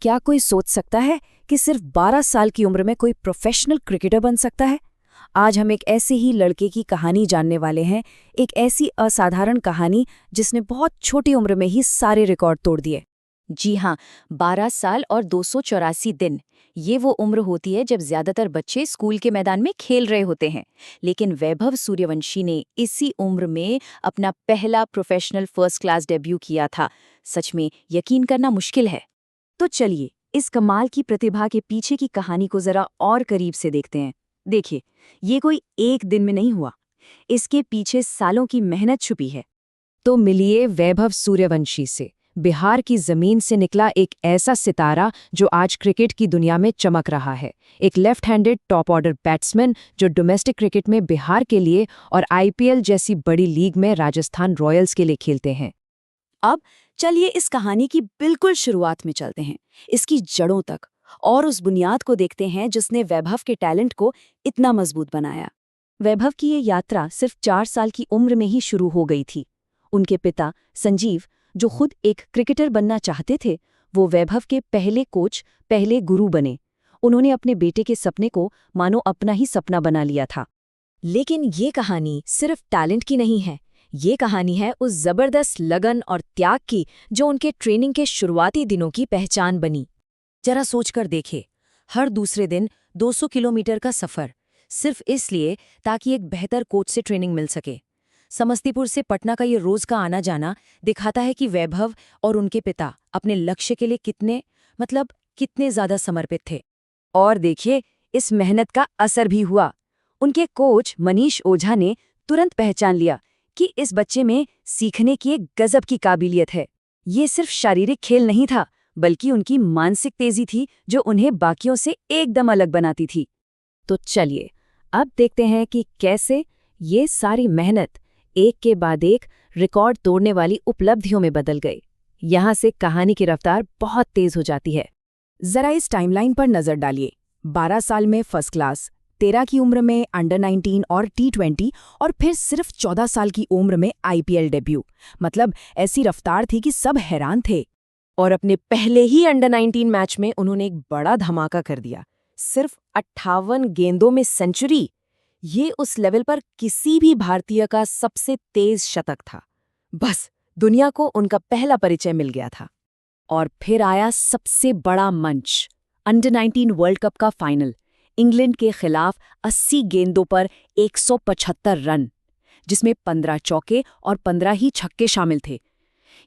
क्या कोई सोच सकता है कि सिर्फ 12 साल की उम्र में कोई प्रोफेशनल क्रिकेटर बन सकता है? आज हम एक ऐसे ही लड़के की कहानी जानने वाले हैं, एक ऐसी असाधारण कहानी जिसने बहुत छोटी उम्र में ही सारे रिकॉर्ड तोड़ दिए। जी हाँ, 12 साल और 284 दिन। ये वो उम्र होती है जब ज्यादातर बच्चे स्कूल के मैदान में खेल रहे होते हैं। लेकिन वैभव सूर्यवंशी ने इसी उम्र में अपना पहला प्रोफेशनल फर्स्ट क्लास डेब्यू किया था। सच में यकीन करना मुश्किल है। तो चलिए इस कमाल की प्रतिभा के पीछे की कहानी को जरा और करीब से देखते हैं। देखिए, ये कोई एक दिन में नहीं हुआ, इसके पीछे सालों की मेहनत छुपी है। तो मिलिए वैभव सूर्यवंशी से। बिहार की जमीन से निकला एक ऐसा सितारा जो आज क्रिकेट की दुनिया में चमक रहा है। एक left handed top order batsman जो डोमेस्टिक क्रिकेट में बिहार के लिए और आईपीएल जैसी बड़ी लीग में राजस्थान रॉयल्स के लिए खेलते हैं। अब चलिए इस कहानी की बिल्कुल शुरुआत में चलते हैं, इसकी जड़ों तक, और उस बुनियाद को देखते हैं जिसने वैभव के टैलेंट को इतना मजबूत बनाया। वैभव की ये यात्रा सिर्फ 4 साल की उम्र में ही शुरू हो गई थी। उनके पिता संजीव, जो खुद एक क्रिकेटर बनना चाहते थे, वो वैभव के पहले कोच, पहले गुरु बने। उन्होंने अपने बेटे के सपने को मानो अपना ही सपना बना लिया था। लेकिन ये कहानी सिर्फ टैलेंट की नहीं है, ये कहानी है उस जबरदस्त लगन और त्याग की जो उनके ट्रेनिंग के शुरुआती दिनों की पहचान बनी। जरा सोचकर देखे, हर दूसरे दिन 200 किलोमीटर का सफर, सिर्फ इसलिए ताकि एक बेहतर कोच से ट्रेनिंग मिल सके। समस्तीपुर से पटना का ये रोज का आना जाना दिखाता है कि वैभव और उनके पिता अपने लक्ष्य के लिए कितने ज्यादा समर्पित थे। और देखिए, इस मेहनत का असर भी हुआ। उनके कोच मनीष ओझा ने तुरंत पहचान लिया कि इस बच्चे में सीखने की एक गजब की काबिलियत है। ये सिर्फ शारीरिक खेल नहीं था, बल्कि उनकी मानसिक तेजी थी जो उन्हें बाकियों से एकदम अलग बनाती थी। तो चलिए अब देखते हैं कि कैसे ये सारी मेहनत एक के बाद एक रिकॉर्ड तोड़ने वाली उपलब्धियों में बदल गई। यहाँ से कहानी की रफ्तार बहुत तेज हो जाती है। जरा इस टाइमलाइन पर नजर डालिए। 12 साल में फर्स्ट क्लास, 13 की उम्र में अंडर 19 और T20, और फिर सिर्फ 14 साल की उम्र में आईपीएल डेब्यू। मतलब ऐसी रफ्तार थी कि सब हैरान थे। और अपने पहले ही अंडर 19 मैच में उन्होंने एक बड़ा धमाका कर दिया। सिर्फ 58 गेंदों में सेंचुरी। ये उस लेवल पर किसी भी भारतीय का सबसे तेज शतक था। बस दुनिया को उनका पहला परिचय मिल गया था। और फिर आया सबसे बड़ा मंच, अंडर 19 वर्ल्ड कप का फाइनल। इंग्लैंड के खिलाफ 80 गेंदों पर 175 रन, जिसमें 15 चौके और 15 ही छक्के शामिल थे।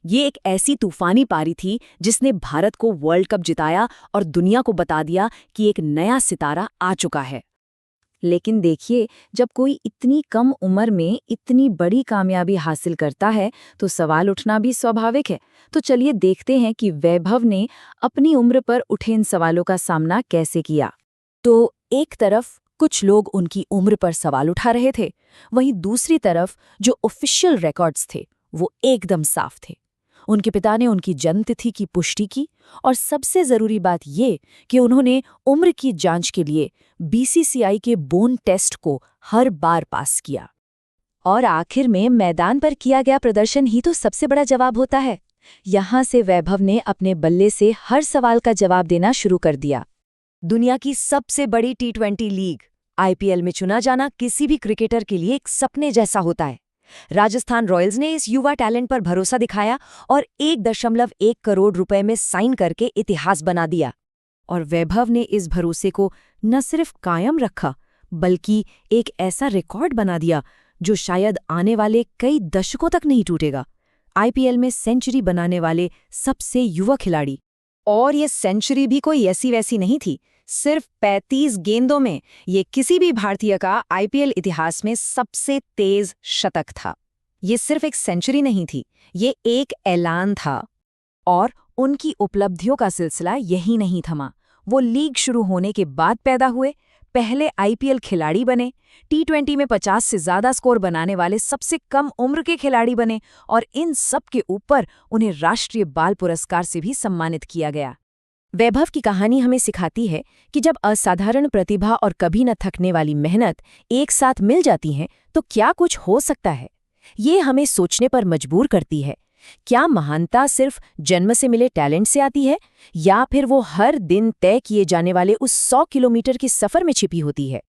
ये एक ऐसी तूफानी पारी थी जिसने भारत को वर्ल्ड कप जिताया और दुनिया को बता दिया कि एक नया सितारा आ चुका है। लेकिन देखिए, जब कोई इतनी कम उम्र में इतनी बड़ी कामयाबी हासिल करता है तो सवाल उठना भी स्वाभाविक है। तो चलिए देखते हैं कि वैभव ने अपनी उम्र पर उठे इन सवालों का सामना कैसे किया। तो एक तरफ कुछ लोग उनकी उम्र पर सवाल उठा रहे थे, वहीं दूसरी तरफ जो ऑफिशियल रिकॉर्ड्स थे वो एकदम साफ थे। उनके पिता ने उनकी जन्मतिथि की पुष्टि की, और सबसे जरूरी बात ये कि उन्होंने उम्र की जांच के लिए बीसीसीआई के बोन टेस्ट को हर बार पास किया। और आखिर में मैदान पर किया गया प्रदर्शन ही तो सबसे बड़ा जवाब होता है। यहाँ से वैभव ने अपने बल्ले से हर सवाल का जवाब देना शुरू कर दिया। दुनिया की सबसे बड़ी T20 लीग आईपीएल में चुना जाना किसी भी क्रिकेटर के लिए एक सपने जैसा होता है। राजस्थान रॉयल्स ने इस युवा टैलेंट पर भरोसा दिखाया और 1.1 करोड़ रुपए में साइन करके इतिहास बना दिया। और वैभव ने इस भरोसे को न सिर्फ कायम रखा, बल्कि एक ऐसा रिकॉर्ड बना दिया जो शायद आने वाले कई दशकों तक नहीं टूटेगा। आईपीएल में सेंचुरी बनाने वाले सबसे युवा खिलाड़ी। और ये सेंचुरी भी कोई ऐसी वैसी नहीं थी, सिर्फ 35 गेंदों में ये किसी भी भारतीय का आईपीएल इतिहास में सबसे तेज शतक था। ये सिर्फ एक सेंचुरी नहीं थी, ये एक ऐलान था। और उनकी उपलब्धियों का सिलसिला यही नहीं थमा। वो लीग शुरू होने के बाद पैदा हुए, पहले आईपीएल खिलाड़ी बने, T20 में 50 से ज्यादा स्कोर बनाने वाले सबसे कम उम्र के खिलाड़ी बने, और इन सब के ऊपर उन्हें राष्ट्रीय बाल पुरस्कार से भी सम्मानित किया गया। वैभव की कहानी हमें सिखाती है कि जब असाधारण प्रतिभा और कभी न थकने वाली मेहनत एक साथ मिल जाती हैं तो क्या कुछ हो सकता है। ये हमें सोचने पर मजबूर करती है क्या महानता सिर्फ जन्म से मिले टैलेंट से आती है, या फिर वो हर दिन तय किए जाने वाले उस 100 किलोमीटर के सफर में छिपी होती है?